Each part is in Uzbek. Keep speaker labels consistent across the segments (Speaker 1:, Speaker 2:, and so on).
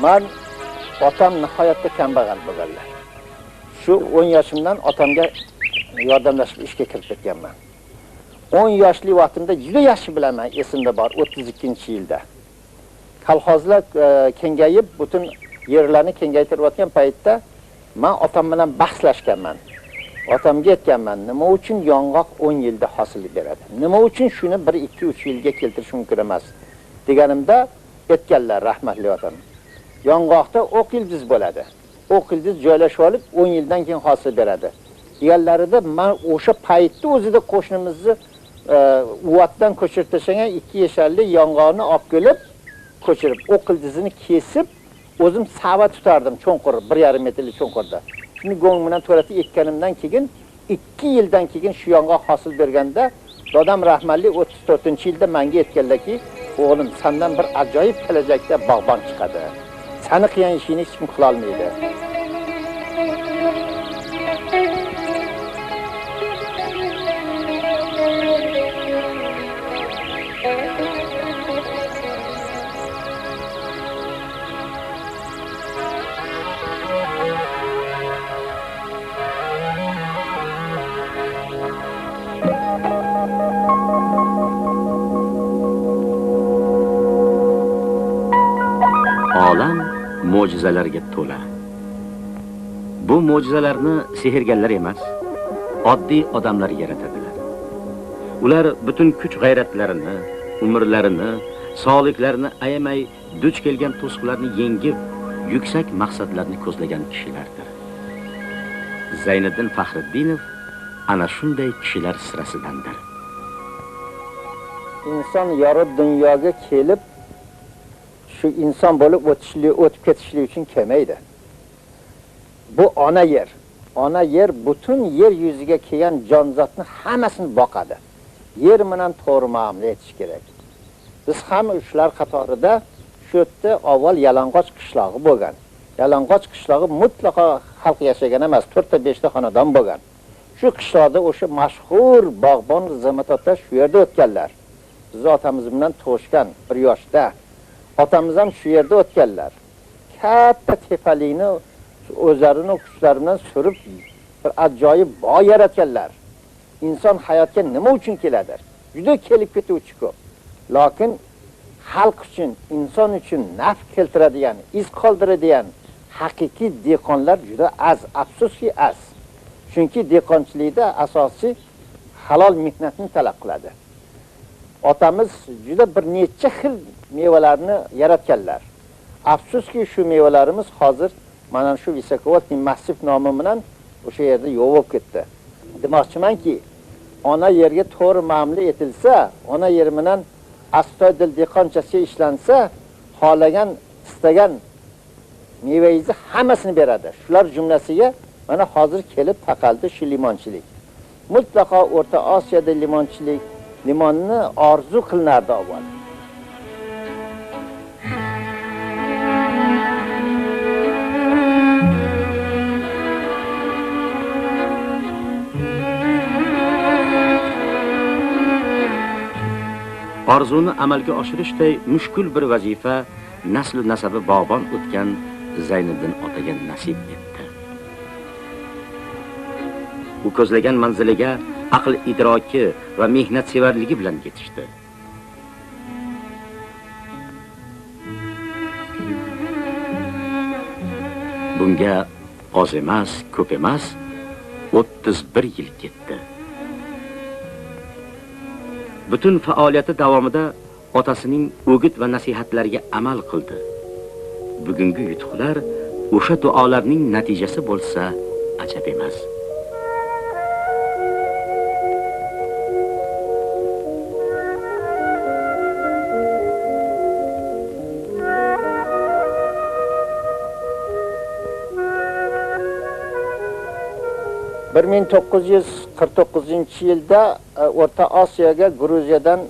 Speaker 1: Men otam nihoyatda kambag'al bo'lganlar. Shu 10 yoshimdan otamga yordamlashib ishga kirib ketganman. 10 yoshli vaqtimda juda yaxshi bilaman, esimda bor, 32-yilda. Kolxozlar kengayib, butun yerlarni kengaytirayotgan paytda men otam bilan bahslashganman. Otamga aytganman, nima uchun yong'oq 10 yilda hosil beradi? Nima uchun shuni 1-2-3 yilga keltirish mumkin emas? Deganimda aytganlar rahmatli otam. Yong'oqda o'q ildiz bo'ladi. O'q ildiz joylashib olib 10 yildan keyin hosil beradi. Deganlarida men o'sha paytda o'zida qo'shnimizni uvatdan ko'chirib tashlagan 2 yasharli yong'oqni olib kelib, ko'chirib, o'q ildizini kesib, o'zim sava tutardim cho'nqur, 1,5 metrli cho'nqurda. Shuni go'ng bilan to'ratib ekkanimdan keyin 2 yildan keyin shu yong'oq hosil berganda, dadam rahmatli 34-yilda menga aytganlarki, o'g'lim, sendan bir ajoyib kelajakda bog'bon chiqadi. Seni qiyin ishingni hech kim qila olmaydi.
Speaker 2: Olam mo'jizalarga to'la. Bu mo'jizalarni sehrgarlar emas, oddiy odamlar yaratadilar. Ular butun kuch-g'ayratlarini, umrlarini, sog'liklarini ayamay duch kelgan to'siqlarni yengib, yuksak maqsadlarni ko'zlagan kishilardir. Zayniddin Faxriddinov ana shunday kishilar sirasidandir.
Speaker 1: Inson yorib dunyoga kelib shu inson bo'lib o'tib ketishlik uchun kelmaydi. Bu ona yer. Ona yer butun yer yuziga kelgan jonzotni hammasini boqadi. Yer bilan to'g'ri muomala etish kerak. Biz ham shular qatorida shu yerda avval Yalang'och qishlog'i bo'lgan. Yalang'och qishlog'i mutlaqo xalq yashagan emas, 4-5 ta xonadon bo'lgan. Shu qishloqda o'sha mashhur bog'bon Zamatotlar shu yerda o'tganlar. Biz otamiz bilan tug'ishgan 1 yoshda. Otamiz ham shu yerda o'tganlar. Katta tepalikni o'zlarini kuchlari bilan surib bir ajoyib bog' yaratganlar. Inson hayotga nima uchun keladi? Juda kelib ketuvchi ko'p. Lekin xalq uchun, inson uchun naf keltiradigan, iz qoldiradigan haqiqiy dehqonlar juda az, afsuski az. Chunki dehqonchilikda asosiy halol mehnatni talab qiladi. Otamiz juda bir necha xil mevalarni yaratganlar. Afsuski shu mevalarimiz hozir mana shu Visokovodniy massiv nomi bilan o'sha yerda yo'q bo'lib ketdi. Demoqchimanki, ona yerga to'g'ri muomala etilsa, ona yer bilan astoydil dehqonchasiga ishlansa, xohlagan, istagan mevangizni hammasini beradi. Shular jumlasiga mana hozir kelib taqaldi shu limonchilik. Mutlaqo O'rta Osiyoda limonchilik, limonni orzu qilinardi avval.
Speaker 2: Orzuni amalga oshirishday mushkul bir vazifa nasl nasabi bog'bon o'tgan Zayniddin otaga nasib etdi. U ko'zlagan manziliga aql idroki va mehnat sevarligi bilan yetishdi. Bunga oz emas, ko'p emas, 31 yil ketdi. Butun faoliyati davomida otasining o'git va nasihatlariga amal qildi. Bugungi yutuqlar o'sha duolarning natijasi bo'lsa, ajab emas.
Speaker 1: Bir 1949-yilda O'rta Osiyoga Gruziyadan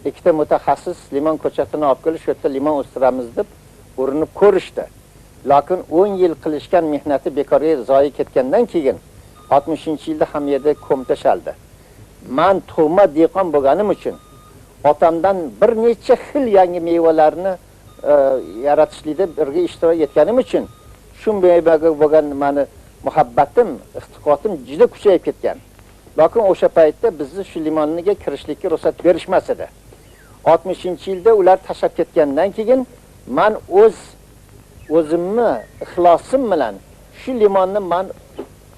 Speaker 1: ikkita mutaxassis limon ko'chatini olib kelib, shu yerda limon o'stiramiz deb urinib ko'rishdi. Lekin 10 yil qilishgan mehnati bekorga zoyi ketgandan keyin 60-yilda ham yerda ko'mtashaldi. Men tug'ma dehqon bo'lganim uchun otamdan bir necha xil yangi mevalarni yaratishlikda birga ishtirok etganim uchun shu mevaga bo'lgan meni muhabbatim, iqtiqotim juda kuchayib ketgan. Lekin o'sha paytda bizni shu limonga kirishlikka ruxsat berishmas edi. 60-yilda ular tashab ketgandan keyin men o'zimni ixlosim bilan shu limonni men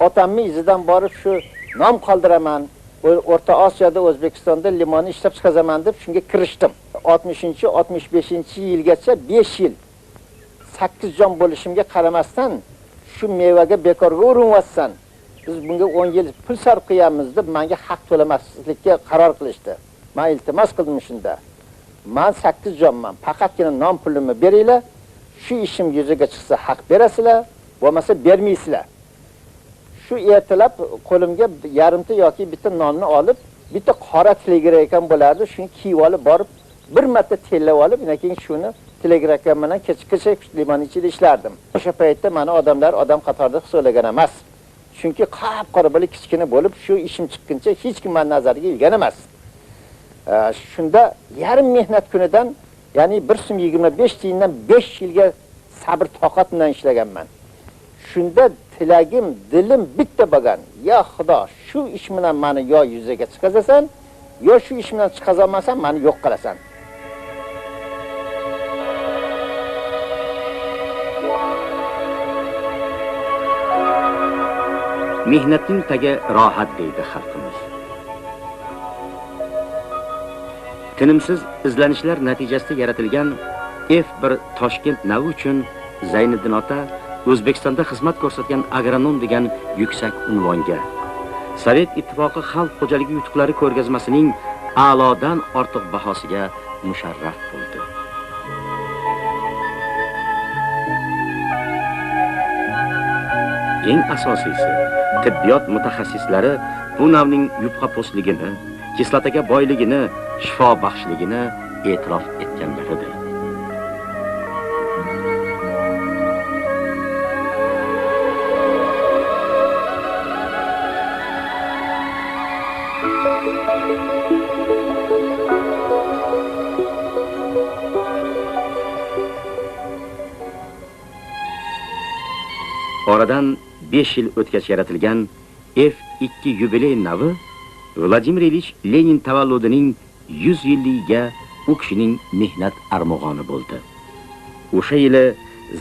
Speaker 1: otamning izidan borib shu nom qoldiraman. O'rta Osiyoda, O'zbekistonda limonni ishlab chiqazaman deb shunga kirishdim. 60-65-yilgacha 5 yil 8 jon bo'lishimga qaramasdan shu mevaga bekorga urinmaysan. Biz bunga 10 yil pul sarf qilamiz deb menga haq to'lamaslikka qaror qilishdi. Men iltimos qildim shunda. Men 8 jonman, faqatgina nom pulimni beringlar. Shu ishim yuzaga chiqsa haq berasizlar, bo'lmasa bermaysizlar. Shu ertalab qo'limga yarimta yoki bitta nonni olib, bitta qora telegram bo'lardi, shuni kiyib olib borib, bir marta tellab olib, keyin shuni telegram bilan kecha limon ichida ishlardim. O'sha paytda meni odamlar odam qatorida hisoblagan emas. Chunki qop-qora bo'lib kichkina bo'lib, shu ishim chiqquncha hech kim men nazariga ilgan emas. Shunda yarim mehnat kunidan, ya'ni 1.25 tiyindan 5 yilga sabr toqat bilan ishlaganman. Shunda tilagim, dilim bitta bo'lgan. Ya Xudo, shu ish bilan meni yo yuzaga chiqazasan, yo shu ish bilan chiqazolmasan, meni yo'q qilasan.
Speaker 2: Mehnatning tagi rohat deydi xalqimiz. Tinimsiz izlanishlar natijasida yaratilgan F1 Toshkent navi uchun Zayniddin ota O'zbekistonda xizmat ko'rsatgan agronom degan yuksak unvonga, Sovet ittifoqi xalq xo'jaligi yutuqlari ko'rgazmasining a'lodan ortiq bahosiga musharraf bo'ldi. Eng asosiysi, tibbiyot mutaxassislari bu navning yupqa postligini, kislotaga boyligini, shifo baxshligini e'tirof etganlaridir. Oradan 5 yil o'tgach yaratilgan F2 yubiley navi Vladimir Ilich Lenin tavalludining 100 yilligiga u kishining mehnat armog'oni bo'ldi. O'sha yili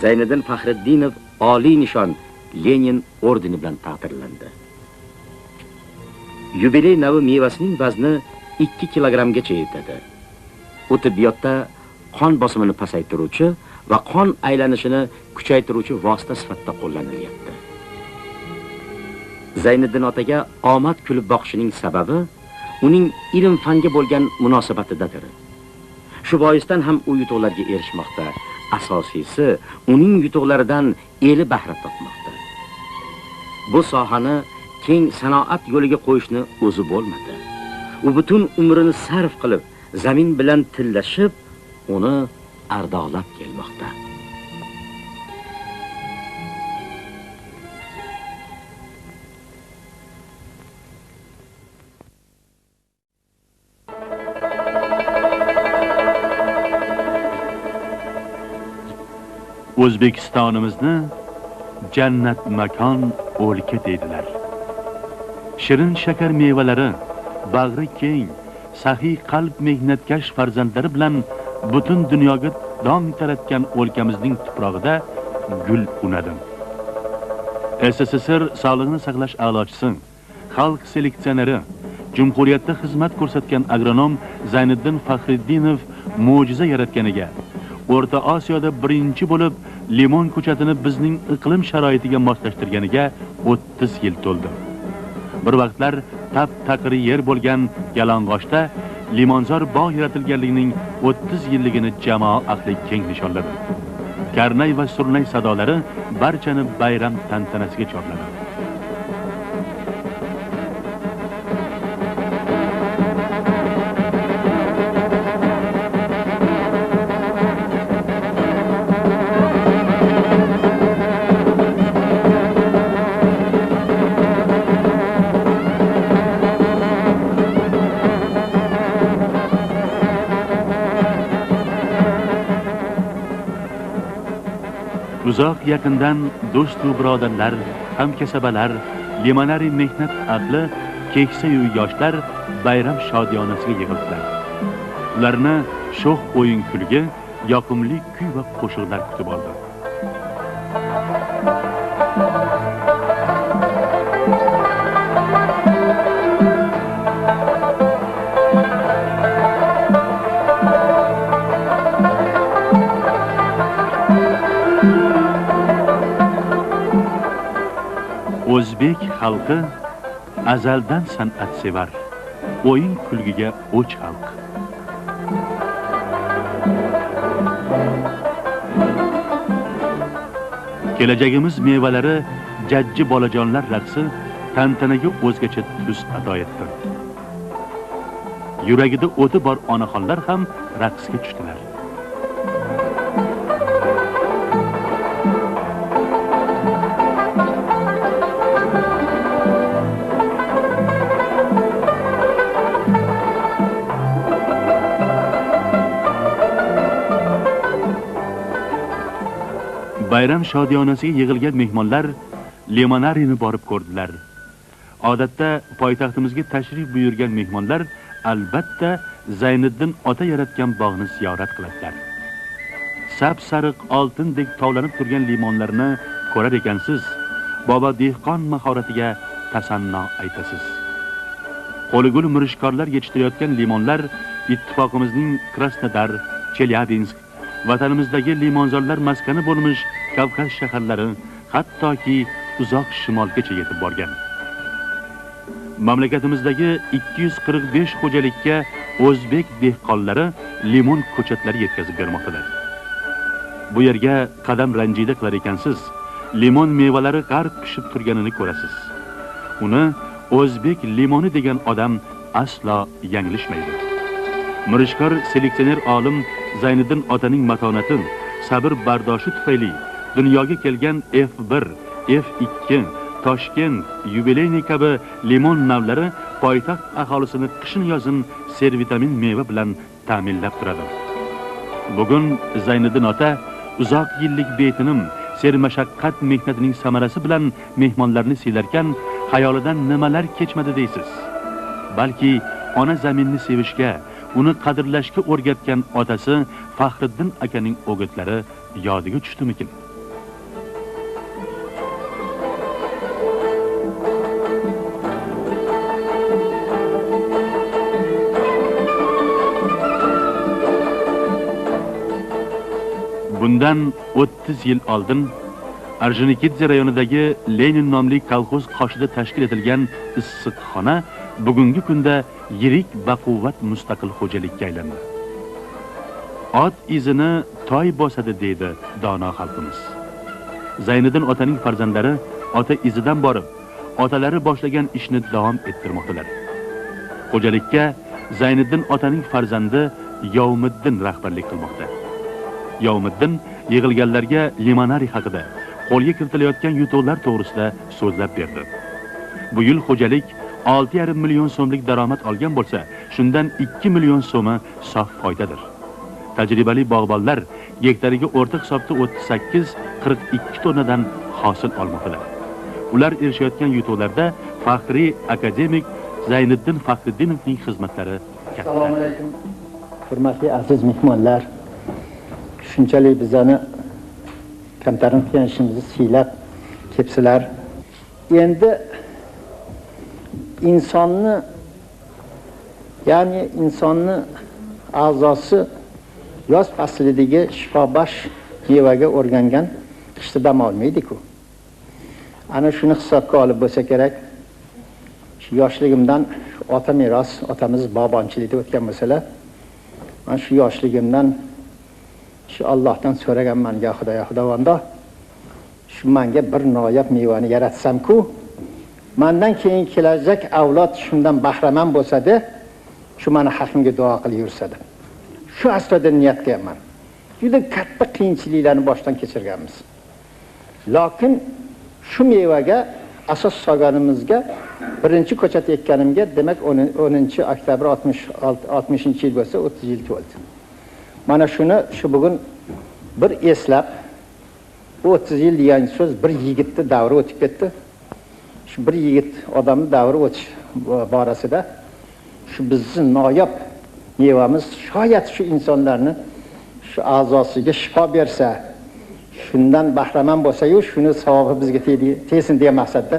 Speaker 2: Zayniddin Faxriddinov oliy nishon Lenin ordeni bilan taqdirlandi. Yubiley navi mevasining vazni 2 kilogrammgacha yetadi. U tibbiyotda qon bosimini pasaytiruvchi va qon aylanishini kuchaytiruvchi vosita sifatida qo'llanilyapti. Zayniddin otaga omad kulib boqishining sababi uning ilm fanga bo'lgan munosabatidadir. Shu boisdan ham u yutuqlarga erishmoqda. Asosiysi, uning yutuqlaridan eli bahra topmoqda. Bu sohani keng sanoat yo'liga qo'yishni o'zi bo'lmadi. U butun umrini sarf qilib, zamin bilan tillashib, uni ardoqlab kelmoqda.
Speaker 3: O'zbekistonimizni jannat makon o'lka deydilar. Shirin shakar mevalari, bag'ri keng, sahiy qalb mehnatkash farzandlari bilan butun dunyoga dong taratgan o'lkamizning tuprog'ida gul unadi. SSSR Sog'liqni saqlash a'lochisi, xalq seleksioneri, Jumhuriyatda xizmat ko'rsatgan agronom Zayniddin Faxriddinov mo'jiza yaratganiga, O'rta Osiyoda birinchi bo'lib limon ko'chatini bizning iqlim sharoitiga moslashtirganiga 30 yil to'ldi. Bir vaqtlar tap-taqir yer bo'lgan Yalang'ochda limonzor bog' yaratilganligining 30 yilligini jamoa ahli keng nishonladi. Karnay va surnay sadolari barchani bayram tantanasiga chorladi. uzoq yaqindan do'st va birodarlar, hamkasabalar, limonari mehnat ahli, keksa-yu yoshlar bayram shodiyonasiga yig'ildilar. Ularni sho'x o'yin kulgi, yoqimli kuy va qo'shiqlar kutib oldi. O'zbek xalqi azaldan san'at sevar, o'yin kulgiga o'ch xalq. Kelajagimiz mevalari jajji bolajonlar raqsi tantanaga o'zgacha tus ato etdi. Yuragida o'ti bor onaxonlar ham raqsga tushdilar. Bayram shodiyonasiga yig'ilgan mehmonlar Limonari'ni borib ko'rdilar. Odatda poytaxtimizga tashrif buyurgan mehmonlar albatta Zayniddin ota yaratgan bog'ni ziyorat qiladilar. Sap-sariq oltindek tovlanib turgan limonlarni ko'rar ekansiz, bobo dehqon mahoratiga tasanno aytasiz. Qo'ligul mirishkorlar yetishtirayotgan limonlar ittifoqimizning Krasnodar, Chelyabinsk, vatanimizdagi limonzorlar maskani bo'lmish Kavkaz shaharlari, hattoki uzoq shimolgacha yetib borgan. Mamlakatimizdagi 245 xo'jalikka o'zbek dehqonlari limon ko'chatlari yetkazib bermoqdalar. Bu yerga qadam ranjida qilar ekansiz, limon mevalari g'arq pishib turganini ko'rasiz. Uni o'zbek limoni degan odam aslo yanglishmaydi. Mirishkor seleksioner olim Zayniddin otaning matonati, sabr bardoshi tufayli dunyoga kelgan F1, F2, Toshkent, yubileyni kabi limon navlari poytaxt aholisini qishin-yozin C-vitamin meva bilan ta'minlab turadi. Bugun Zayniddin ota uzoq yillik betinim, sermashaqqat mehnatining samarasi bilan mehmonlarni siylarkan, xayolidan nimalar kechmadi deysiz. Balki ona zaminni sevishga, uni qadrlashga o'rgatgan otasi Faxriddin akaning o'gitlari yodiga tushdimikin? Bundan 30 yil oldin Orjonikidze rayonidagi Lenin nomli kolxoz qoshida tashkil etilgan issiqxona bugungi kunda yirik baquvvat mustaqil xo'jalikka aylandi. Ot izini toy bosadi deydi dono xalqimiz. Zayniddin otaning farzandlari ota izidan borib, otalari boshlagan ishni davom ettirmoqdalar. Xo'jalikka Zayniddin otaning farzandi Yovmiddin rahbarlik qilmoqda. Yovmiddin yig'ilganlarga limonari haqida, qo'lga kiritilayotgan yutuqlar to'g'risida so'zlab berdi. Bu yil xo'jalik 6,5 million so'mlik daromad olgan bo'lsa, shundan 2 million so'mi sof foydadir. Tajribali bog'bonlar gektariga o'rta hisobda 38-42 tonnadan hosil olmoqdalar. Ular erishayotgan yutuqlarda faxriy akademik Zayniddin Faxriddinovning xizmatlari katta.
Speaker 1: Assalomu alaykum. Hurmatli aziz mehmonlar, shunchalik bizani kamtarin qilgan ishimizni siylab kelibsizlar. Endi insonni, ya'ni insonni a'zosi yoz faslidagi shifobaxsh mevaga o'rgangan qishda dam olmaydi-ku. Ana shuni hisobga olib bo'lsa kerak. Shu yoshligimdan ota meros, otamiz bog'bonchilikda o'tgan bo'lsalar, men shu yoshligimdan shu Allohdan so'raganman, ya Xudovondo, shu menga bir noyob mevani yaratsam-ku, mendan keyin kelajak avlod shundan bahramand bo'lsa-da, shu meni haqimga duo qilib yursada. Shu aslida niyat qilganman. Juda katta qiyinchiliklarni boshdan kechirganmiz. Lekin shu mevaga asos solganimizga birinchi ko'chat ekkanimga, demak 10-oktyabr 60-yil bo'lsa 30 yil to'ldi. Mana shuni shu bugun bir eslab Bu 30 yil degan so'z bir yigitni davri o'tib ketdi. Shu bir yigit odamni davri o'tish borasida shu bizning noyob mevamiz shoyat shu insonlarni shu a'zosiga shifo bersa, shundan bahramand bo'lsa-yu, shuni savobi bizga tegsin degan maqsadda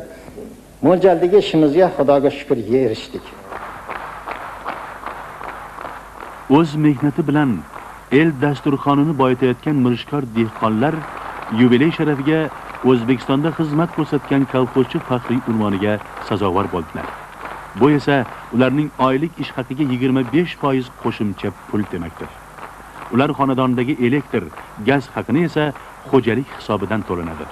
Speaker 1: mo'ljaldagi ishimizga Xudoga shukr erishdik.
Speaker 3: O'z mehnati bilan el dasturxonini boyitayotgan mirishkor dehqonlar yubiley sharafiga O'zbekistonda xizmat ko'rsatgan kolxozchi faxriy unvoniga sazovor bo'ldilar. Bu esa ularning oylik ish haqiga 25% qo'shimcha pul demakdir. Ular xonadondagi elektr, gaz haqini esa xo'jalik hisobidan to'lanadi.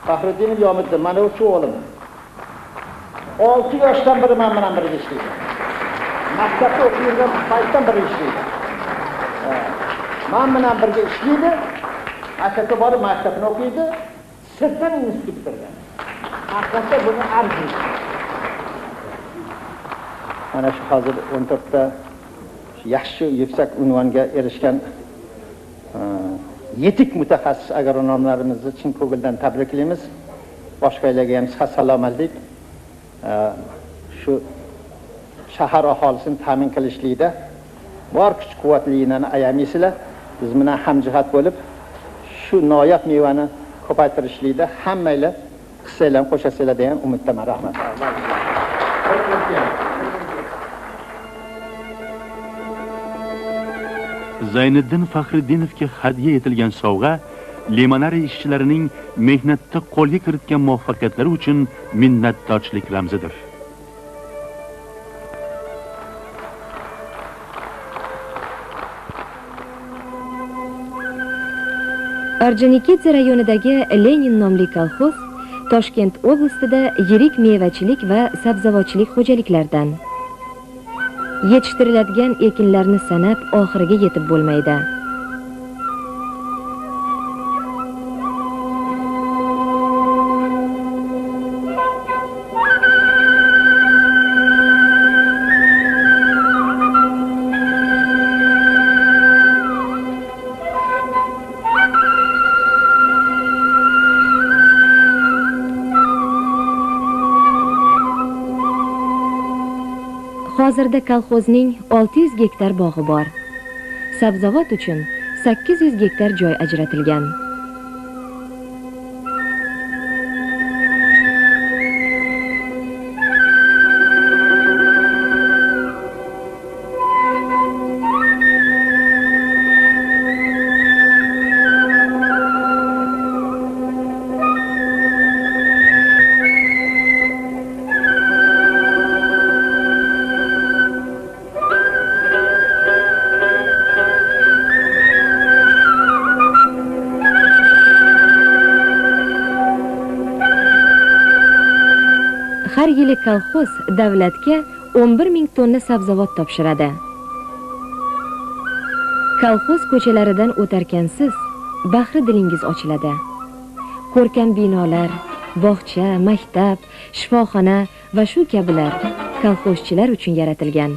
Speaker 1: Faxriddinov Yomiddin, mana shu o'g'lim. 6 yoshdan beri men bilan birga ishlaydi. Maktabda o'qiyotgan paytdan beri ishlaydi. Men bilan birga ishlaydi. Maktabga borib maktabni o'qiydi, sirtdan institut bitirgan. Haqiqatda buni arziydi. Mana shu hozir 14 ta yaxshi yuksak unvonga erishgan yetik mutaxassis agronomlarimizni chin ko'ngildan tabriklaymiz. Boshqalarga ham sihat salomatlik. Shu shahar aholisini ta'min qilishlikda bor kuch-quvvatliklarini ayamaysizlar. Biz bilan hamjihat bo'lib, shu noyob mevani ko'paytirishlikda hammanglar hissanglar qo'shasizlar degan umiddaman. Rahmat.
Speaker 3: Zayniddin Faxriddinovga hadya etilgan sovg'a limonariy ishchilarining mehnatda qo'lga kiritgan muvaffaqiyatlari uchun minnatdorchilik ramzidir.
Speaker 4: Orjonikidze rayonidagi Lenin nomli kolxoz Toshkent oblastida yirik mevachilik va sabzavotchilik xo'jaliklaridan. Yetishtiriladigan ekinlarni sanab oxiriga yetib bo'lmaydi. Hozirda kolxozning 600 gektar bog'i bor. Sabzavot uchun 800 gektar joy ajratilgan. Har yili kolxoz davlatga 11 ming tonna sabzavot topshiradi. Kolxoz ko'chalaridan o'tarkansiz bahri dilingiz ochiladi. Ko'rkam binolar, bog'cha, maktab, shifoxona va shu kabilar kolxozchilar uchun yaratilgan.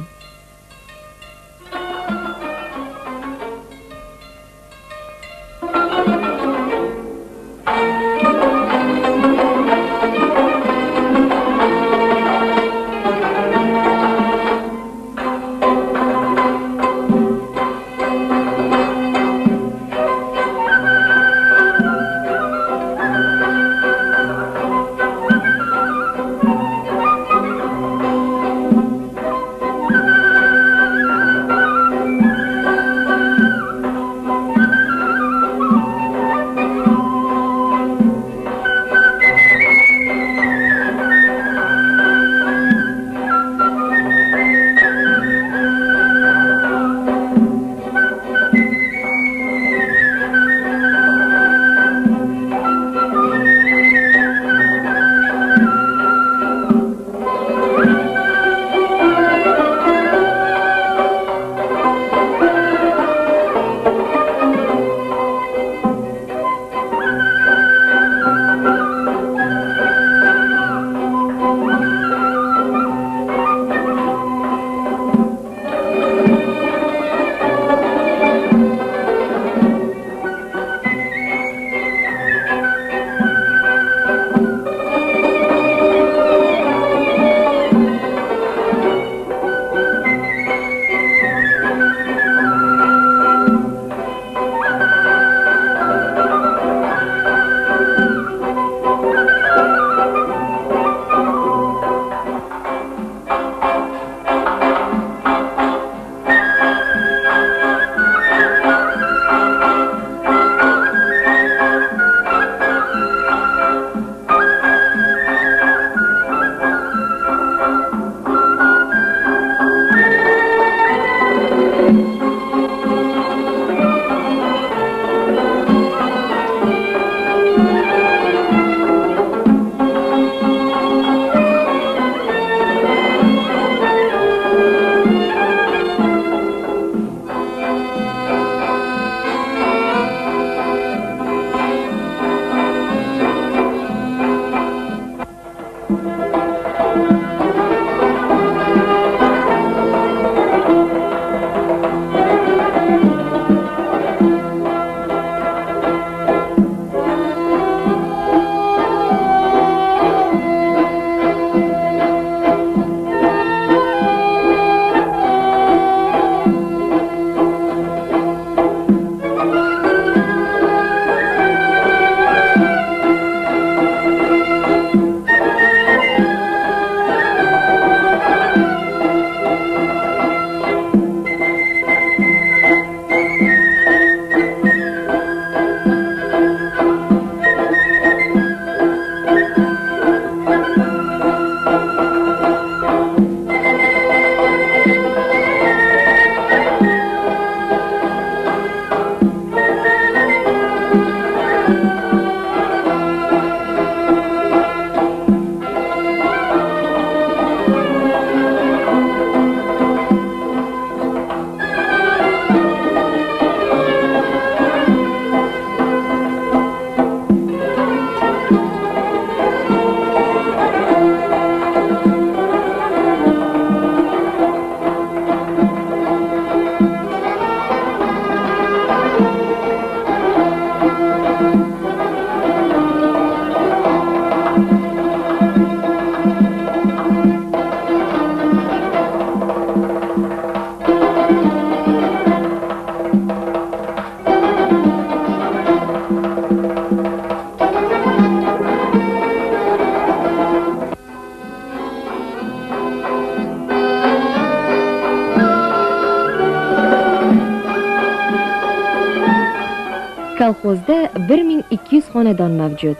Speaker 4: Kolxozda 1200 xonadon mavjud.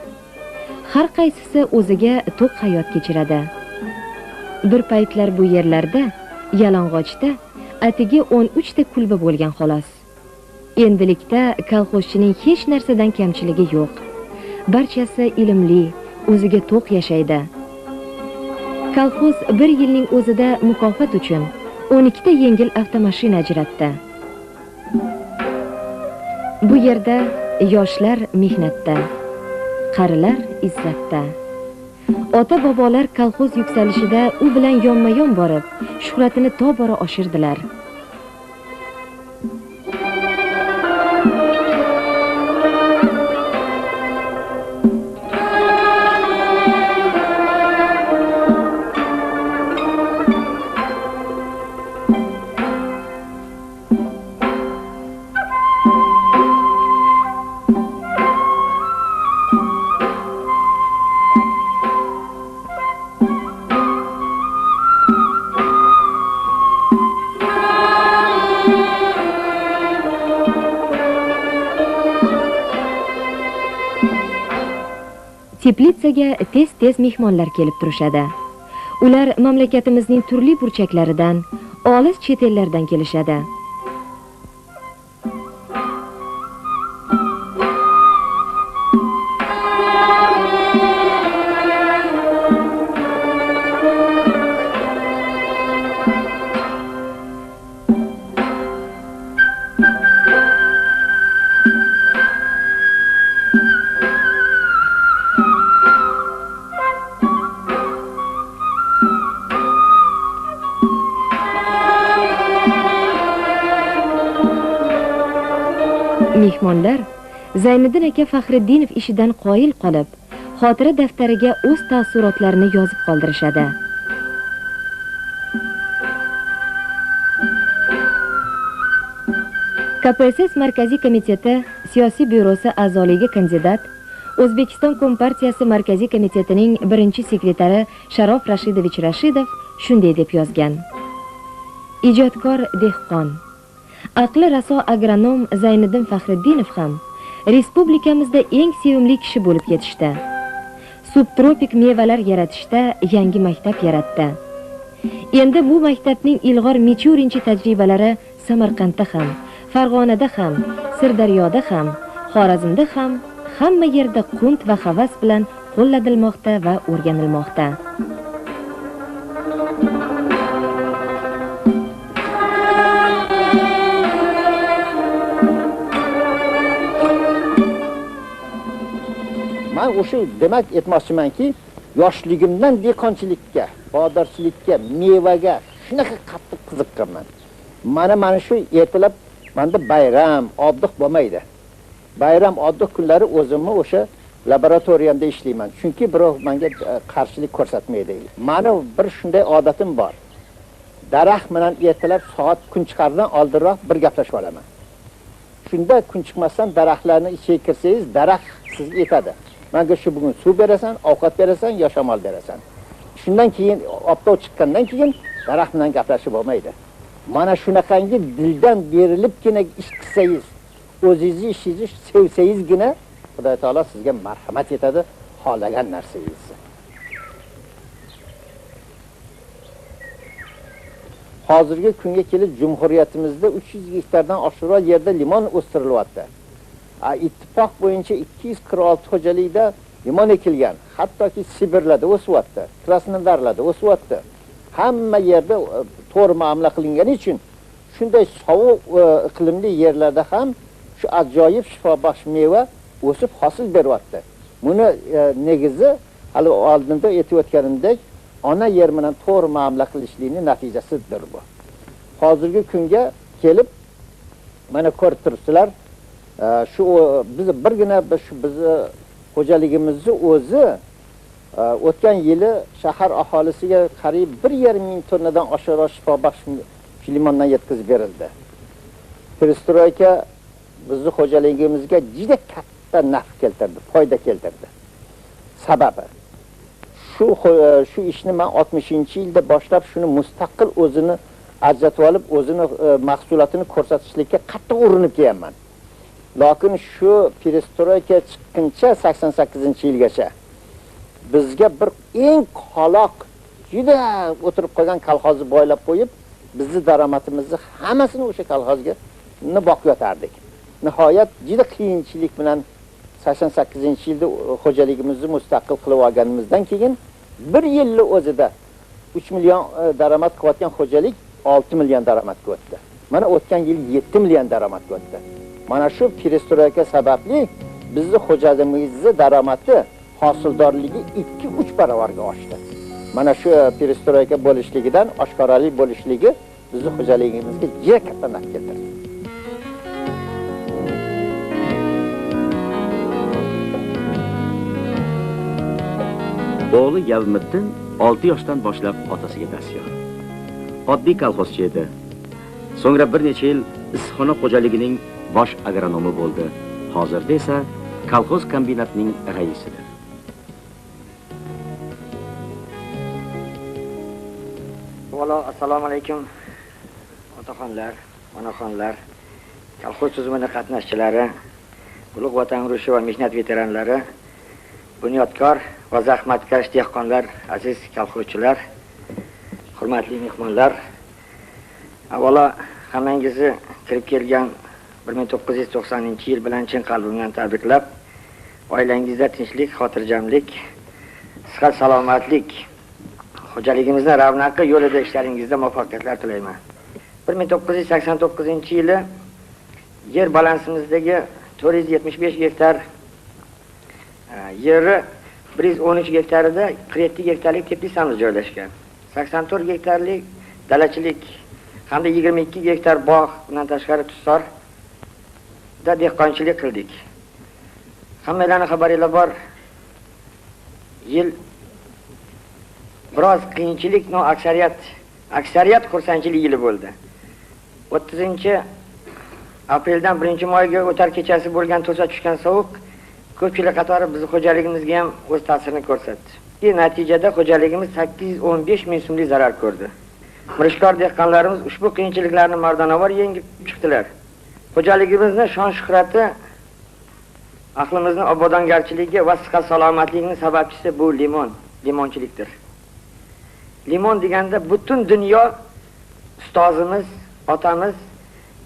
Speaker 4: Har qaysisi o'ziga to'q hayot kechiradi. Bir paytlar bu yerlarda, Yalang'ochda, atigi 13 ta kulba bo'lgan xolos. Endilikda kolxozchining hech narsadan kamchiligi yo'q. Barchasi ilmli, o'ziga to'q yashaydi. Kolxoz bir yilning o'zida mukofot uchun 12 ta yengil avtomashina ajratdi. Bu yerda yoshlar mehnatda, qarilar izzatda. Ota-bobolar kolxoz yuksalishida u bilan yonma-yon borib, shuhratini tobora oshirdilar. Teplitsaga tez-tez mehmonlar kelib turishadi. Ular mamlakatimizning turli burchaklaridan, olis chet ellardan kelishadi. Mehmonlar Zayniddin aka Faxriddinov ishidan qoyil qolib, xotira daftariga o'z taassurotlarini yozib qoldirishadi. KPSS Markaziy komiteti siyosiy byurosi a'zoligiga kandidat O'zbekiston Kompartiyasi Markaziy komitetining birinchi sekretari Sharof Rashidovich Rashidov shunday deb yozgan: Ijodkor dehqon, aqli raso agronom Zayniddin Faxriddinov ham respublikamizda eng sevimli kishi bo'lib ketishdi. Subtropik mevalar yaratishda yangi maktab yaratdi. Endi bu maktabning ilg'or Michurinchi tajribalari Samarqandda ham, Farg'onada ham, Sirdaryoda ham, Xorazmda ham hamma yerda qunt va havas bilan qo'llanilmoqda va o'rganilmoqda.
Speaker 1: Men o'sha demak etmoqchimanki, yoshligimdan dehqonchilikka, bodorchilikka, mevaga shunaqa qattiq qiziqqanman. Mana shu ertalab menda bayram, oddiq bo'lmaydi. Bayram oddiq kunlari o'zimni o'sha laboratoriyamda ishlayman. Chunki birov menga qarshilik ko'rsatmaydi. Meni bir shunday odatim bor. Daraxt bilan ertalab soat kun chiqardan oldinroq bir gaplashib olaman. Shunda kun chiqmasdan daraxtlarni ichiga kirsangiz, daraxt sizga aytadi: "Menga shu bugun suv berasan, ovqat berasan, yo shamol berasan." Shundan keyin optov chiqqandan keyin daraxt bilan gaplashib bo'lmaydi. Mana shunaqangi dildan berilibgina ish qilsangiz, o'zingizni ishingizni sevsangizgina Xudo taolo sizga marhamat etadi, xohlagan narsangizni. Hozirgi kunga kelib Jumhuriyatimizda 300 gektardan oshiqroq yerda limon o'stirilyapti. Ittifoq bo'yicha 246 xo'jalikda limon ekilgan. Hattoki Sibirlarda o'syapti, Krasnodarlarda o'syapti. Hamma yerda to'g'ri muomala qilingani uchun shunday sovuq iqlimli yerlarda ham shu ajoyib shifobaxsh meva o'sib hosil beryapti. Buni negizi hali oldinda aytib o'tganimdek, ona yer bilan to'g'ri muomala qilishlikning natijasidir bu. Hozirgi kunga kelib mana ko'rib turibsizlar, shu biz birgina shu bizni xo'jaligimizni o'zi o'tgan yili shahar aholisiga qariyb 1,5 ming tonnadan oshiqroq shifobaxsh limondan yetkazib berildi. Perestroyka bizni xo'jaligimizga juda katta naf keltirdi, foyda keltirdi. Sababi shu ishni men 60-yilda boshlab shuni mustaqil o'zini ajratib olib, o'zini mahsulotini ko'rsatishlikka qattiq urinib kelganman. Lekin shu perestroyka chiqquncha 88-yilgacha bizga bir eng qoloq juda o'tirib qolgan kolxozni boylab qo'yib, bizni daromadimizni hammasini o'sha kolxozga boqib yotardik. Nihoyat juda qiyinchilik bilan 88-yilda xo'jaligimizni mustaqil qilib olganimizdan keyin 1 yilning o'zida 3 million daromad qilayotgan xo'jalik 6 million daromadga o'tdi. Mana o'tgan yil 7 million daromadga o'tdi. Mana shu perestroyka sababli bizning xo'jaligimizning daromadi, hosildorligi 2-3 barobarga oshdi. Mana shu perestroyka bo'lishligidan oshkoralik bo'lishligi bizning xo'jaligimizga juda katta naf keltirdi.
Speaker 2: O'g'li Yavmiddin 6 yoshdan boshlab otasiga darsyor. Oddiy kolxozchi edi. So'ngra bir necha yil issiqxona xo'jaligining bosh agronomi bo'ldi. Hozirda esa kolxoz kombinatining raisidir.
Speaker 5: Assalomu alaykum. Otaxonlar, onaxonlar, kolxoz tuzumida qatnashchilari, ulug' vatan urushi va mehnat veteranlari, bunyodkor va zahmatkash dehqonlar, aziz kolxozchilar, hurmatli mehmonlar. Avvalo hammangizni kirib kelgan 1990-yil bilan chin qalbimdan tabriklab, oilangizda tinchlik, xotirjamlik, sihat, salomatlik, xo'jaligimizning ravnaqi yo'lida ishlaringizda muvaffaqiyatlar tilayman. 1989-yili yer balansimizdagi 475 gektar yeri 113 gektarida 47 gektarlik teplitsamiz joylashgan. 84 gektarlik dalachilik hamda 22 gektar bog' bilan tashqari tustorda dehqonchilik qildik. Hammalarning xabaringiz bor. Yil biroz qiyinchilik, no aksariyat xursandchilik yili bo'ldi. 30-apreldan 1-mayga o'tar kechasi bo'lgan to'sa tushgan sovuq ko'pchilik qatori bizning xo'jaligimizga ham o'z ta'sirini ko'rsatdi. Natijada xo'jaligimiz 815 ming so'mlik zarar ko'rdi. Mirishkor dehqonlarimiz ushbu qiyinchiliklarni mardonavor yengib chiqdilar. Xo'jaligimizning shon shuhrati, aqlimizning obodongarchiligi va sihat salomatligining sababchisi bu limonchilikdir. Limon deganda butun dunyo ustozimiz, otamiz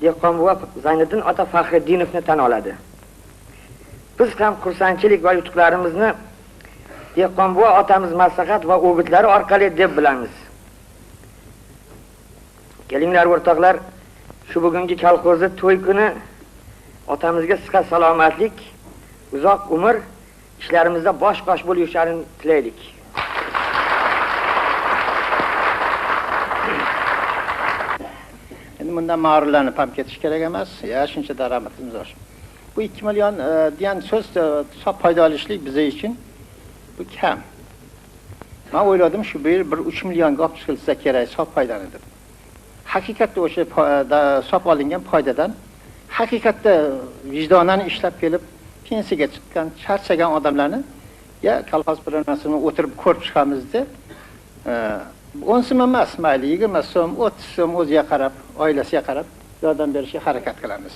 Speaker 5: dehqon buva Zayniddin ota Faxriddinovni tan oladi. Biz ham xursandchilik va yutuqlarimizni dehqon buva otamiz maslahat va o'gitlari orqali deb bilamiz. Kelinglar o'rtoqlar, shu bugungi kolxozni to'y kuni otamizga sihat salomatlik, uzoq umr, ishlarimizda bosh-qosh bo'lib yurishlarini tilaylik.
Speaker 1: Endi bundan ma'rurlarni pam ketish kerak emas. Ya shuncha daromadimiz oshib. Bu 2 million degan so'z hisob foyda olishlik biz uchun bu kam. Men o'yladim shu bir 3 millionga olib chiqilsa kerak hisob foydani deb. Haqiqatda o'sha hisob olingan foydadan haqiqatda vijdonan ishlab kelib pensiyaga chiqqan, charchagan odamlarni ya kolxoz bironasini o'tirib ko'rib chiqamiz deb 10 so'm emas, mayli 20 so'm, 30 so'm o'ziga qarab, oilasiga qarab yordam berishga harakat qilamiz.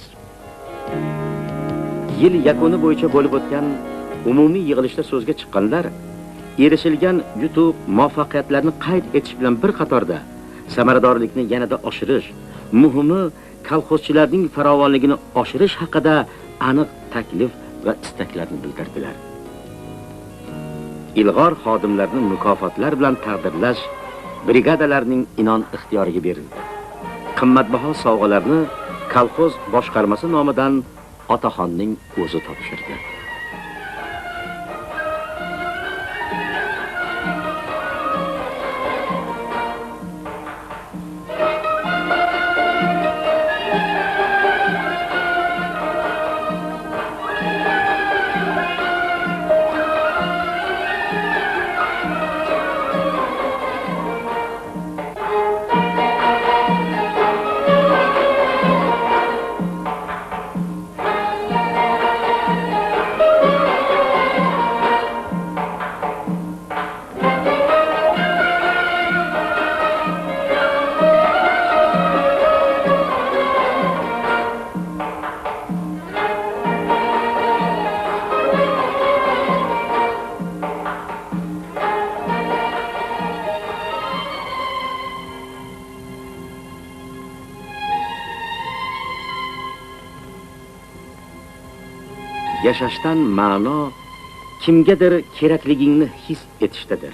Speaker 2: Yil yakuni bo'yicha bo'lib o'tgan umumiy yig'ilishda so'zga chiqqanlar erishilgan yutuq, muvaffaqiyatlarni qayd etish bilan bir qatorda samaradorlikni yanada oshirish, muhimi kolxozchilarning farovonligini oshirish haqida aniq taklif va istaklarni bildirdilar. Ilg'or xodimlarni mukofotlar bilan taqdirlash brigadalarning inon ixtiyoriga berildi. Qimmatbaho sovg'alarni kolxoz boshqarmasi nomidan otaxonning o'zi topshirdi. yashashdan ma'no kimgadir kerakligingni his etishdadir.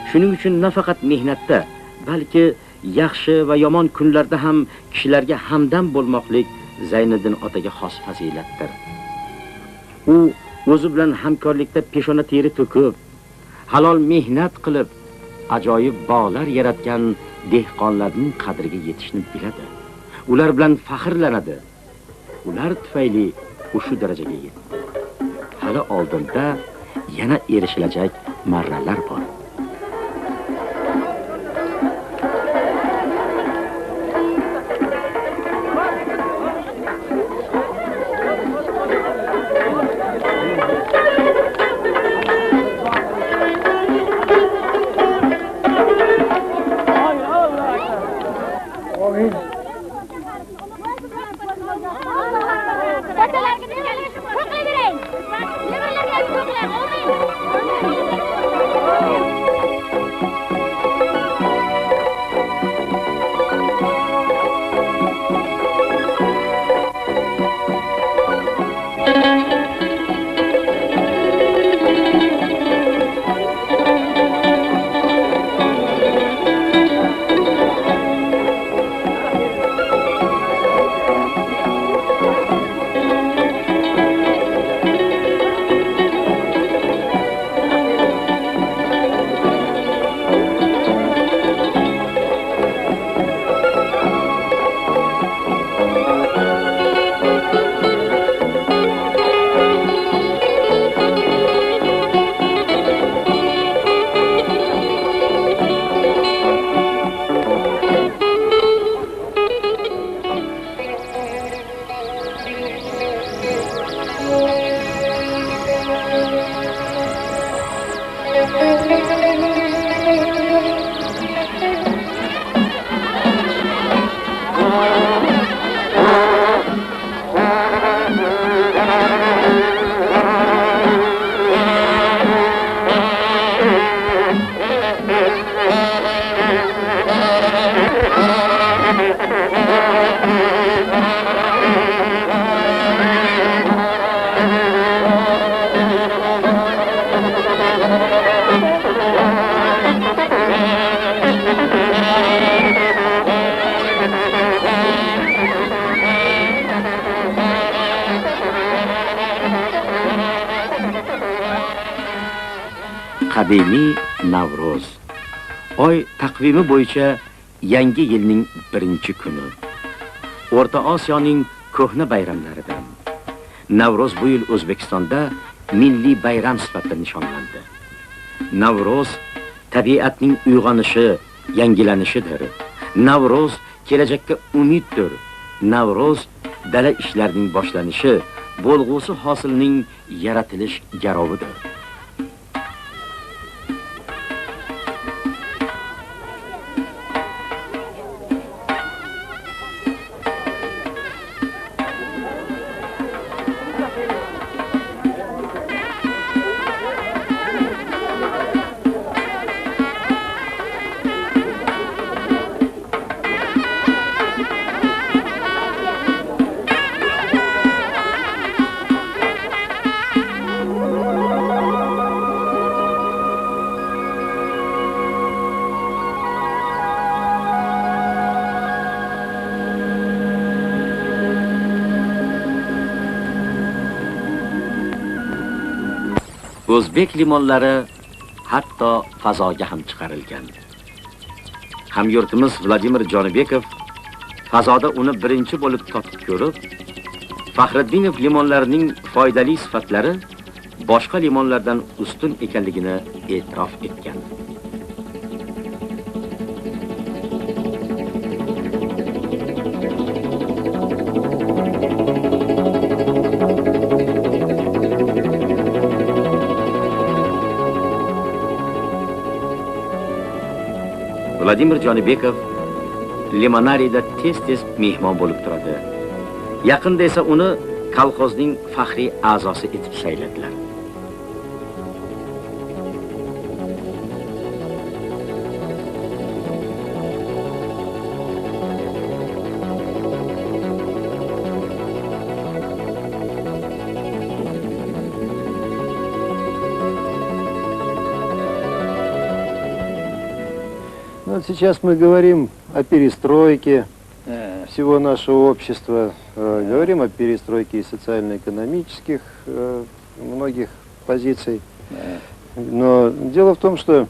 Speaker 2: Shuning uchun nafaqat mehnatda, balki yaxshi va yomon kunlarda ham kishilarga hamdam bo'lmoqlik Zayniddin otaga xos fazilatdir. U o'zi bilan hamkorlikda peshona teri to'kib, halol mehnat qilib, ajoyib bog'lar yaratgan dehqonlarning qadriga yetishni biladi. Ular bilan faxrlanadi. Ular tufayli u shu darajaga yetdi. Hali oldinda yana erishilajak marralar bor. Qadimiy Navro'z. Oy taqvimi bo'yicha yangi yilning 1-kuni. O'rta Osiyoning ko'hna bayramlaridan. Navro'z bu yil O'zbekistonda milliy bayram sifatida nishonlandi. Navro'z tabiatning uyg'onishi, yangilanishidir. Navro'z kelajakka umiddir. Navro'z dala ishlarining boshlanishi, bo'lg'usi hosilining yaratilish garovidir. O'zbek limonlari hatto fazoga ham chiqarilgan. Hamyurtimiz Vladimir Jonibekov fazoda uni birinchi bo'lib topib ko'rib, Faxriddinov limonlarining foydali sifatlari boshqa limonlardan ustun ekanligini e'tirof etgan. Vladimir Jonibekov limonariyda tez-tez mehmon bo'lib turadi. Yaqinda esa uni kolxozning faxriy a'zosi etib sayladilar.
Speaker 6: Вот сейчас мы говорим о перестройке
Speaker 1: Э,
Speaker 6: всего нашего общества, говорим о перестройке и социально-экономических многих позиций.
Speaker 1: э,
Speaker 6: Но дело в том, что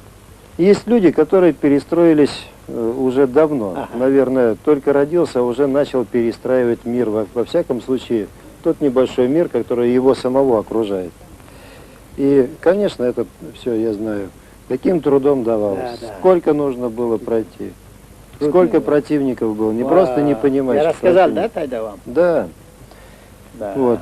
Speaker 6: есть люди, которые перестроились уже давно.
Speaker 1: Ага.
Speaker 6: Наверное, только родился, а уже начал перестраивать мир. Во всяком случае, тот небольшой мир, который его самого окружает. И, конечно, это все, я знаю, каким трудом давалось.
Speaker 1: Да, да.
Speaker 6: Сколько нужно было пройти.
Speaker 1: Трудно
Speaker 6: Сколько
Speaker 1: было.
Speaker 6: противников было. Не просто не понимать.
Speaker 1: Я
Speaker 6: что
Speaker 1: рассказал,
Speaker 6: противник.
Speaker 1: да, тогда вам?
Speaker 6: Да.
Speaker 1: Да.
Speaker 6: Вот.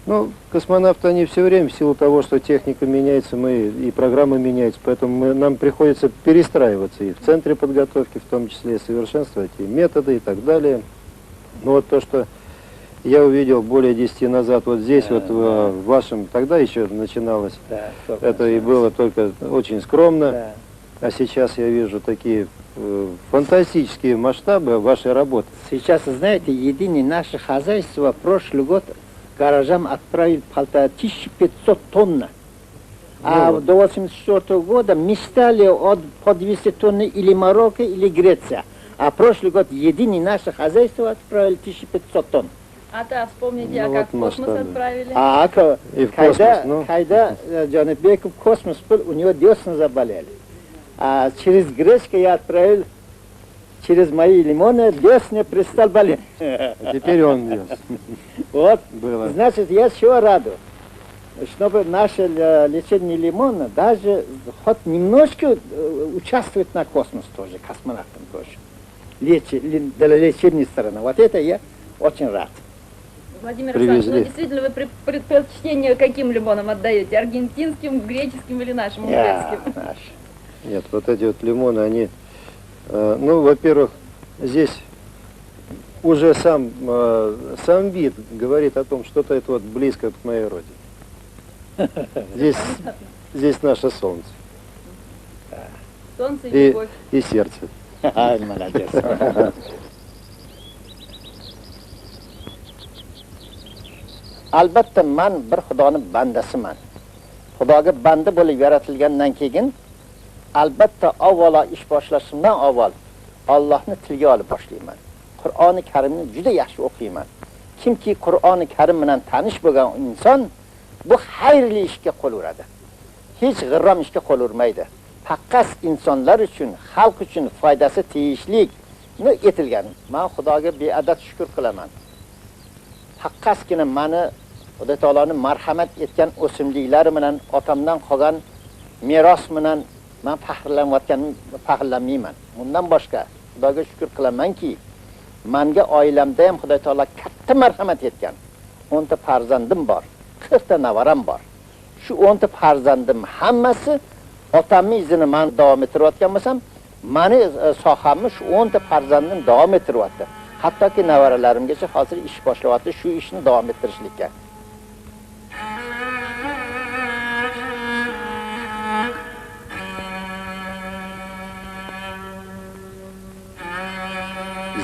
Speaker 6: Ну, космонавты, они все время, в силу того, что техника меняется, и программа меняется, поэтому нам приходится перестраиваться и в центре подготовки, в том числе, совершенствовать и методы и так далее. Но вот то, что я увидел более 10 назад вот здесь,
Speaker 1: Да,
Speaker 6: вот в вашем, тогда еще начиналось,
Speaker 1: Да, сколько
Speaker 6: это и
Speaker 1: началось.
Speaker 6: было только очень скромно,
Speaker 1: Да.
Speaker 6: а сейчас я вижу такие фантастические масштабы вашей работы.
Speaker 1: Сейчас, знаете, единое наше хозяйство прошлый год гаражам отправили 1500 тонн. А
Speaker 6: вот.
Speaker 1: до 84 года мечтали по 200 тонн или Марокко, или Греция. А прошлый год единое наше хозяйство отправили 1500 тонн.
Speaker 7: А вспомните,
Speaker 6: Ну,
Speaker 7: а
Speaker 6: вот
Speaker 7: как в космос
Speaker 6: масштабы.
Speaker 7: отправили?
Speaker 6: И в космос, ну.
Speaker 1: Когда Джанибеков космос был, у него десна заболели. А через гречку я отправил, через мои лимоны, десна перестал болеть.
Speaker 6: А теперь он вез.
Speaker 1: Вот.
Speaker 6: Было.
Speaker 1: Значит, я чего раду, чтобы наши лечебные лимоны даже хоть немножко участвуют на космос тоже, космонавтам тоже. Для лечебной стороны. Вот это я очень рад.
Speaker 7: Владимир
Speaker 6: Привезли.
Speaker 7: Александрович, ну действительно вы предпочтение каким лимонам отдаете? Аргентинским, греческим или нашим узбекским?
Speaker 1: Наш.
Speaker 6: Нет, вот эти вот лимоны, они, ну, во-первых, здесь уже сам вид говорит о том, что-то это вот близко к моей родине. Здесь наше солнце
Speaker 7: Солнце и любовь.
Speaker 6: и сердце.
Speaker 1: Ай, молодец. Albatta men bir Xudoni bandasiman. Xudoga banda bo'lib yaratilgandan keyin albatta avvalo ish boshlashimdan avval Allohni tilga olib boshlayman. Qur'oni Karimni juda yaxshi o'qiyman. Kimki Qur'oni Karim bilan tanish bo'lgan inson bu xayrli ishga qo'l uradi. Hech g'irrom ishga qo'l urmaydi. Faqat insonlar uchun, xalq uchun foydasi tegishli etilgan. Men Xudoga beadad shukr qilaman. Haqqasgina meni Xudo taoloning marhamat etgan o'simliklari bilan otamdan qolgan meros bilan men faxrlanmayman. Bundan boshqa Xudoga shukr qilamanki, menga oilamda ham Xudo taolo katta marhamat etgan. 10 ta farzandim bor, 40 ta navaram bor. Shu 10 ta farzandim hammasi otamning izini men davom ettirayotgan bo'lsam, meni sohamni shu 10 ta farzandim davom ettiryapti. Hattoki nevaralarimgacha hozir ish boshlayapti shu ishni davom ettirishlikka.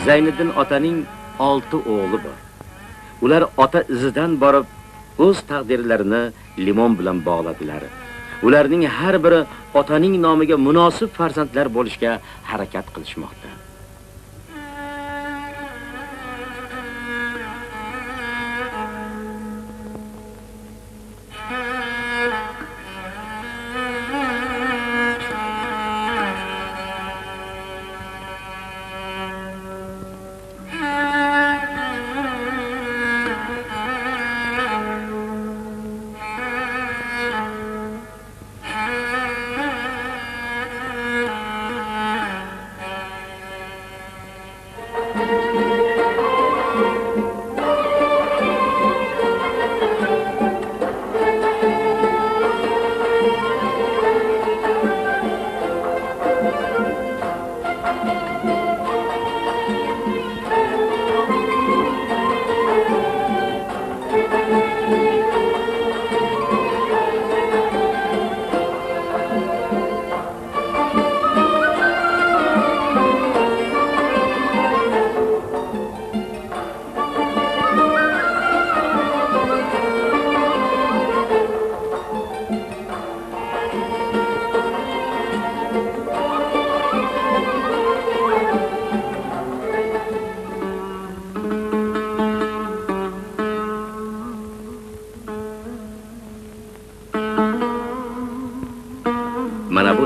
Speaker 2: Zayniddin otaning 6 o'g'li bor. Ular ota izidan borib o'z taqdirlarini limon bilan bog'ladilar. Ularning har biri otaning nomiga munosib farzandlar bo'lishga harakat qilishmoqda.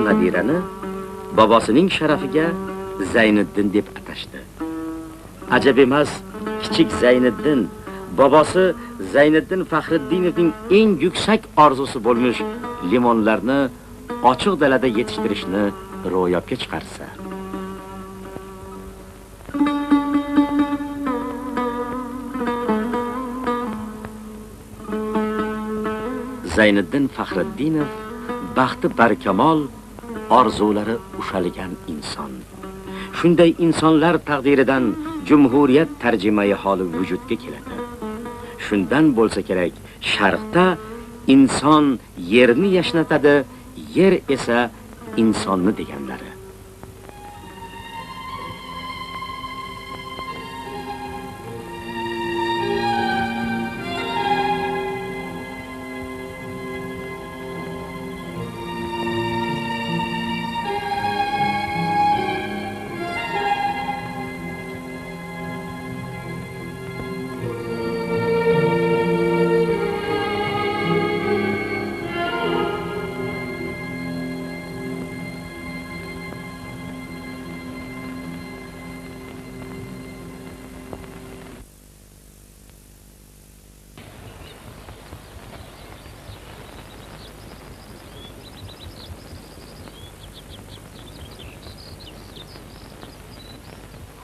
Speaker 2: nabirani bobosining sharafiga Zayniddin deb atashdi. Ajab emas, kichik Zayniddin bobosi Zayniddin Faxriddinovning eng yuksak orzusi bo'lmish limonlarni ochiq dalada yetishtirishni ro'yobga chiqarsa. Zayniddin Faxriddinov baxti barkamol, orzulari ushalgan inson. Shunday insonlar taqdiridan Jumhuriyat tarjimai holi vujudga keladi. Shundan bo'lsa kerak, sharqda inson yerni yashnatadi, yer esa insonni deganlari.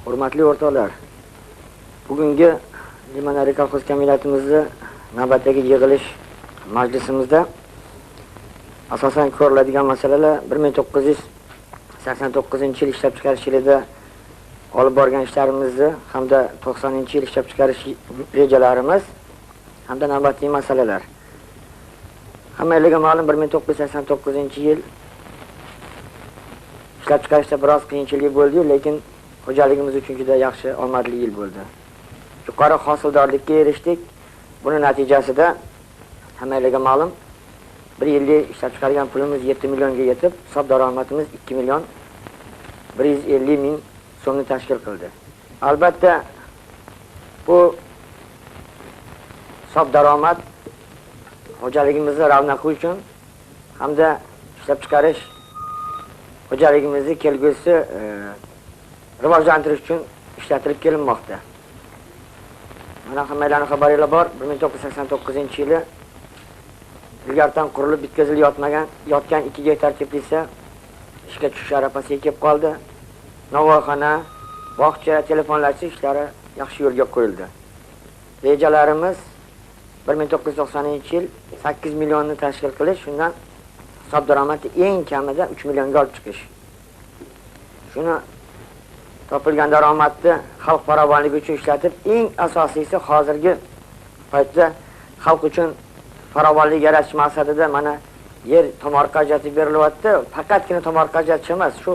Speaker 5: Hurmatli o'rtoqlar, bugungi Limonari kolxoz kombinatimizda navbatdagi yig'ilish majlisimizda asosan ko'riladigan masalalar 1989-yil ishlab chiqarish yilida olib borgan ishlarimizni hamda 90-yil ishlab chiqarish rejalarimiz hamda navbatdagi masalalar. Hammalarga ma'lum 1989-yil ishlab chiqarishda biroz qiyinchilik bo'ldi, lekin xo'jaligimiz uchun juda yaxshi omadli yil bo'ldi. Yuqori hosildorlikka erishdik. Buning natijasida hammalarga ma'lum 1 yillik ishlab chiqargan pulimiz 7 millionga yetib, hisob daromadimiz 2 million 150 ming so'mni tashkil qildi. Albatta bu hisob daromad xo'jaligimizni ravnaqi uchun hamda ishlab chiqarish xo'jaligimizni kelgusi rivojlantirish uchun ishlatilib kelinmoqda. Mana hammalarning xabaringiz bor, 1989-yili ilgaridan qurilib bitkazilayotgan yotgan 2 gektar teplitsa ishga tushish arafasiga kelib qoldi. Navoxona, bog'cha, telefonlash ishlari yaxshi yo'lga qo'yildi. Rejalarimiz 1990-yil 8 millionni tashkil qilish, shundan hisob daromadi eng kamida 3 millionga olib chiqish. Shuni topilgan daromadni xalq farovonligi uchun ishlatib, eng asosiysi hozirgi paytda xalq uchun farovonlik yaratish maqsadida mana yer tomorqa ajratib berilyapti. Faqatgina tomorqa ajratish emas, shu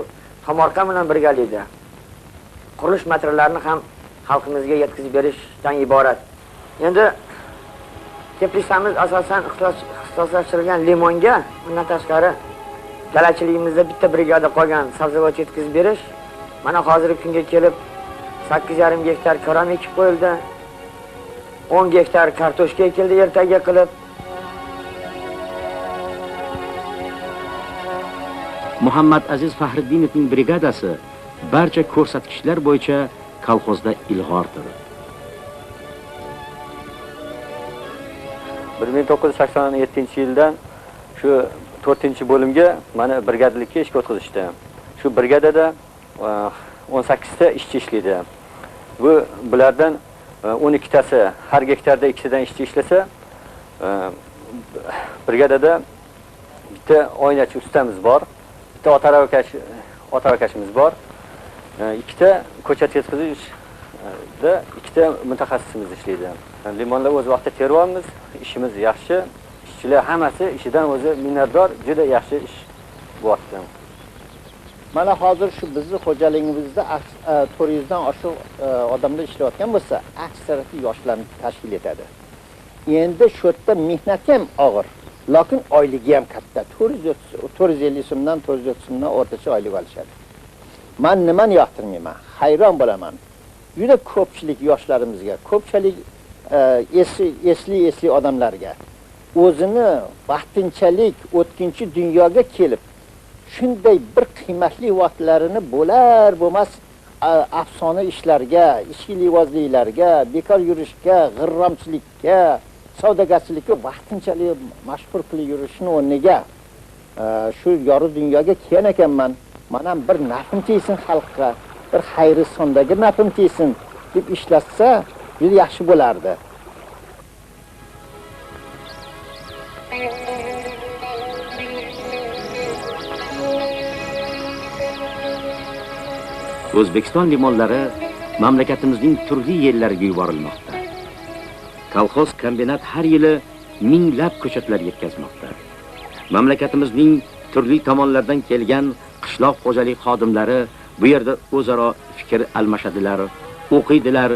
Speaker 5: tomorqa bilan birgalikda qurilish materiallarini ham xalqimizga yetkazib berishdan iborat. Endi teplitsamiz asosan ixtisoslashtirilgan limonga, undan tashqari dalachiligimizda bitta brigada qolgan sabzavot yetkazib berish. Mana hozirgi kunga kelib 8,5 gektar karam ekib qo'yildi. 10 gektar kartoshka ekildi ertaga qilib.
Speaker 2: Muhammad Aziz Faxriddinovning brigadasi barcha ko'rsatkichlar bo'yicha kolxozda ilg'ordir.
Speaker 8: 1987-yildan shu 4-bo'limga mani brigadalikka ishga o'tkazishdi. Shu brigadada 18 ta ishchi ishlaydi. Bulardan 12 tasi har gektarda 2 tadan ishchi ishlasa, brigadada bitta oynachi ustamiz bor, bitta otarakashimiz bor, 2 ta ko'chat yetkazishda 2 ta mutaxassisimiz ishlaydi. Limonlar o'z vaqtida teryapmiz, ishimiz yaxshi, ishchilar hammasi ishidan o'zi minnatdor, juda yaxshi ish bo'lyapti.
Speaker 1: Mana hozir shu bizning xo'jaligimizda 400 dan oshiq odamlar ishlayotgan bo'lsa, aksariyati yoshlarni tashkil etadi. Endi shu yerda mehnat ham og'ir, lekin oyligi ham katta. 450 so'mdan 430 so'mdan o'rtacha oylik olishadi. Men nimani yoqtirmayman, hayron bo'laman. Juda ko'pchilik yoshlarimizga, ko'pchilik esli odamlarga o'zini vaqtinchalik o'tkinchi dunyoga kelib shunday bir qiymatli vaqtlarini bo'lar bo'lmas afsona ishlarga, ichki livozliklarga, bekor yurishga, g'irromchilikka, savdogarchilikka vaqtinchalik mashhur qilib yurishni o'rniga shu yorug' dunyoga kelgan ekanman. Mana bir nafim tegsin xalqqa, bir xayri sondagi nafim tegsin deb ishlatsa, juda yaxshi bo'lardi.
Speaker 2: O'zbekiston limonlari mamlakatimizning turli yerlariga yuborilmoqda. Kolxoz kombinat har yili minglab ko'chatlar yetkazmoqda. Mamlakatimizning turli tomonlardan kelgan qishloq xo'jalik xodimlari bu yerda o'zaro fikr almashadilar, o'qiydilar,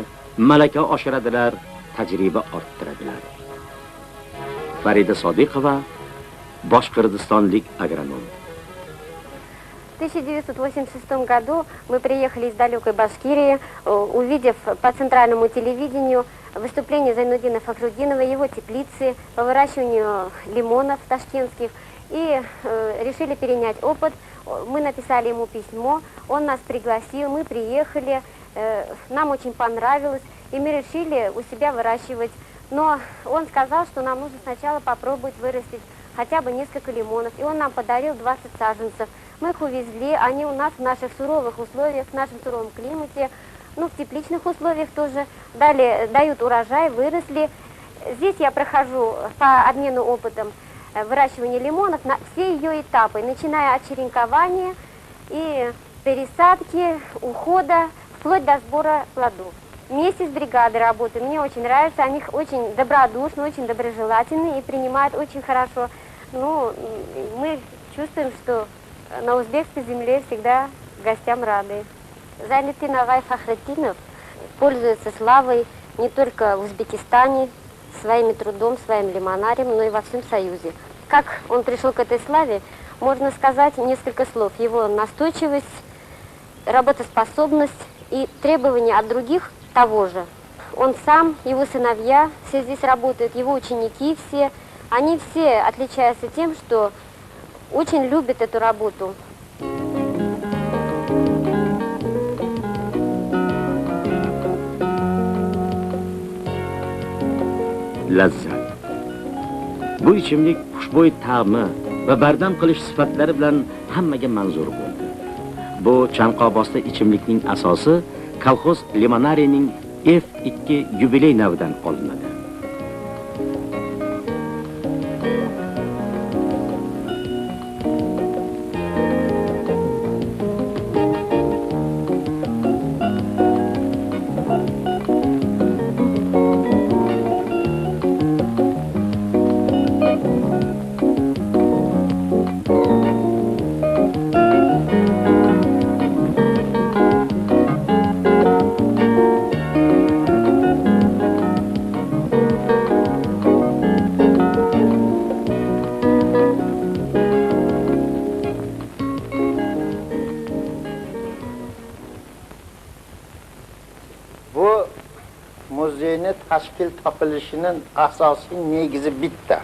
Speaker 2: malaka oshiradilar, tajriba orttiradilar. Farida Sodiqova, boshqirdistonlik agronom.
Speaker 9: В 1986 году мы приехали из далекой Башкирии, увидев по центральному телевидению выступление Зайнуддина Фахруддинова, его теплицы по выращиванию лимонов ташкентских, и решили перенять опыт. Мы написали ему письмо, он нас пригласил, мы приехали, нам очень понравилось, и мы решили у себя выращивать. Но он сказал, что нам нужно сначала попробовать вырастить хотя бы несколько лимонов, и он нам подарил 20 саженцев. Мы их увезли, они у нас в наших суровых условиях, в нашем суровом климате, ну, в тепличных условиях тоже дают урожай, выросли. Здесь я прохожу по обмену опытом выращивания лимонов на все ее этапы, начиная от черенкования и пересадки, ухода, вплоть до сбора плодов. Вместе с бригадой работаю, мне очень нравится, они очень добродушны, очень доброжелательны и принимают очень хорошо. Ну, мы чувствуем, что на узбекской земле всегда гостям рады. Зайнуддин Агай Фахруддинов пользуется славой не только в Узбекистане, своим трудом, своим лимонарием, но и во всем Союзе. Как он пришел к этой славе, можно сказать несколько слов. Его настойчивость, работоспособность и требования от других того же. Он сам, его сыновья, все здесь работают, его ученики все, они все отличаются тем, что очень любят эту работу.
Speaker 2: Lazzat. Bu ichimlik xushbo'y ta'mi va bardam qilish sifatlari bilan hammaga manzur bo'ldi. Bu chanqobosta ichimlikning asosi kolxoz limonarining F2 yubiley navidan olinadi.
Speaker 1: Tashkil topilishining asosiy negizi bitta.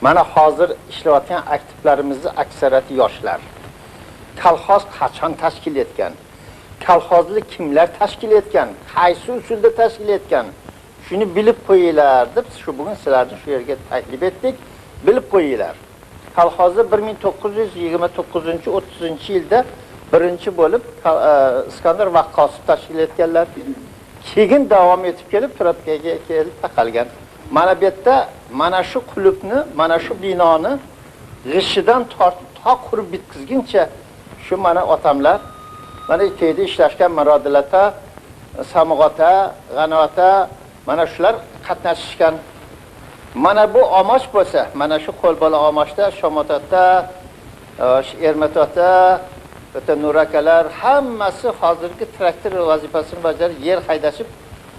Speaker 1: Mana hozir ishlayotgan aktivlarimizni aksariyati yoshlar. Kolxoz qachon tashkil etgan? Kolxozni kimlar tashkil etgan? Qaysi usulda tashkil etgan? Shuni bilib qo'yinglar deb shu bugun sizlarni shu yerga taklif etdik. Bilib qo'yinglar. Kolxozni 1929-30-yilda birinchi bo'lib Iskandar Vaqqosov tashkil etganlar. Keyin davom etib kelib Turabgaga kelib taqalgan. Mana bu yerda mana shu qulupni, mana shu binoni g'ishidan tortib to qurib bitkizguncha shu mana otamlar mana ikkida ishlashgan Marodilata, Samog'ota, G'anota mana shular qatnashishgan. Mana bu omoch bo'lsa, mana shu qo'lbola omochda Shomototda, Ermatotda O'ta nurakalar hammasi hozirgi traktor vazifasini bajarib yer haydashib,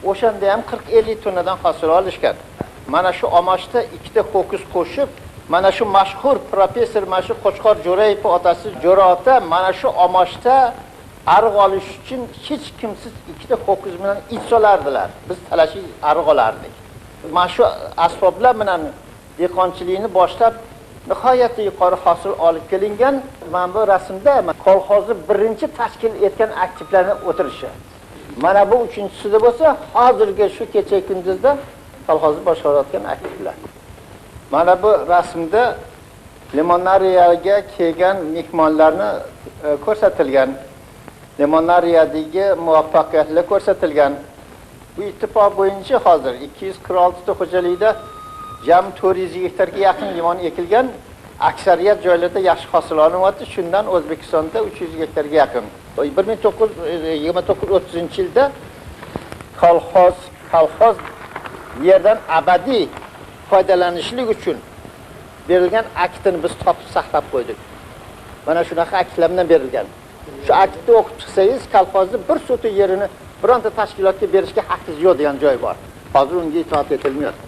Speaker 1: o'shanda ham 40-50 tonnadan hosil olishgan. Mana shu omochda ikkita ho'kiz qo'shib, mana shu mashhur professor mana shu Qo'chqor Jo'rayev otasi Jo'rota mana shu omochda ariq olish uchun hech kimsiz ikkita ho'kiz bilan it solardilar. Biz talashib ariq olardik. Mana shu asboblar bilan dehqonchilikni boshlab nihoyatda yuqori hosil olib kelingan. Mana bu rasmda kolxozni birinchi tashkil etgan aktivlarni o'tirishi. Mana bu uchinchisida bo'lsa, hozirgi shu kecha kunduzda kolxozni boshqarayotgan aktivlar. Mana bu rasmda limonariyaga kelgan mehmonlarni ko'rsatilgan. Limonariyadagi muvaffaqiyatlar ko'rsatilgan. Bu ittifoq bo'yicha hozir 246 ta xo'jalikda jami 400 gektarga yaqin limon ekilgan. Aksariyat joylarda yaxshi hosil olinyapti. Shundan O'zbekistonda 300 gektarga yaqin. 1929-30-yilda kolxoz yerdan abadiy foydalanishlik uchun berilgan aktini biz topib saqlab qo'ydik. Mana shunaqa aktlar bilan berilgan. Shu aktni o'qib chiqsangiz, kolxozni bir soti yerini bironta tashkilotga berishga haqqingiz yo'q degan joy bor. Hozir unga itoat etilmayapti.